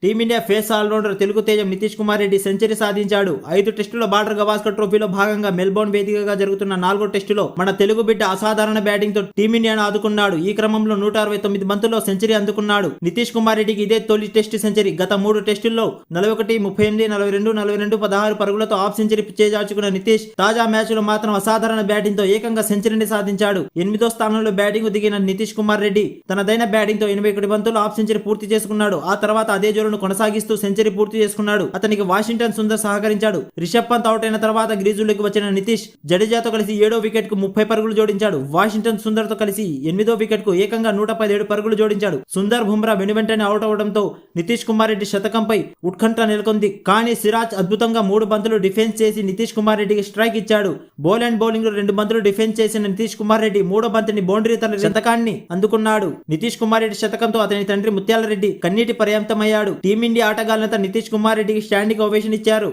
Team India face allrounder Telugu తేజం Nitish Kumar Reddy century సాధించాడు. 5 టెస్టుల బార్డర్ గవాస్కర్ ట్రోఫీలో భాగంగా మెల్బోర్న్ వేదికగా జరుగుతున్న 4వ టెస్టులో మన తెలుగు బిడ్డ అసాధారణ బ్యాటింగ్ తో టీమిండియాను ఆదుకున్నాడు. ఈ క్రమంలో 169 బంతుల్లో సెంచరీ అందుకున్నాడు. నితీష్ కుమార్ రెడ్డికి ఇదే తొలి టెస్ట్ సెంచరీ. గత 3 టెస్టుల్లో 41, 38, 42, 42, 16 పరుగులతో హాఫ్ సెంచరీ చేజార్చుకున్న నితీష్ తాజా మ్యాచ్ లో మాత్రం అసాధారణ బ్యాటింగ్ తో ఏకంగా సెంచరీని సాధించాడు. 8వ స్థానంలో బ్యాటింగ్ దిగిన నితీష్ కుమార్ రెడ్డి తనదైన బ్యాటింగ్ తో 81 బంతుల్లో హాఫ్ సెంచరీ పూర్తి చేసుకున్నాడు. ఆ తర్వాత అదే జోరును కొనసాగిస్తూ సెంచరీ పూర్తి చేసుకున్నాడు. అతనికి వాషింగ్టన్ సుందర్ సహకరించాడు. రిషబ్ పంత్ అవుట్ అయిన తర్వాత గ్రీజులోకి వచ్చిన నితీష్ జడేజాతో కలిసి 7వ వికెట్ కు 30 పరుగులు జోడించాడు. వాషింగ్టన్ సుందర్ తో కలిసి 8వ వికెట్ కు ఏకంగా 117 పరుగులు జోడించాడు. సుందర్ బుమ్రా వెనువెంటనే అవుట్ అవడంతో నితీష్ కుమార్ రెడ్డి శతకంపై ఉత్కంఠ నెలకొంది. కానీ సిరాజ్ అద్భుతంగా 3 బంతులు డిఫెన్స్ చేసి నితీష్ కుమార్ రెడ్డికి స్ట్రైక్ ఇచ్చాడు. బౌలింగ్ లో 2 బంతులు డిఫెన్స్ చేసిన నితీష్ కుమార్ రెడ్డి 3వ బంతిని బౌండరీ తన శతకాన్ని అందుకున్నాడు. నితీష్ కుమార్ రెడ్డి శతకంతో అతని తండ్రి ముత్యాల రెడ్డి కన్నీటి పర్యంతమయ్యాడు. టీమిండియా ఆటగాళ్లంతా నితీష్ కుమార్ రెడ్డికి స్టాండింగ్ ఓవేషన్ ఇచ్చారు.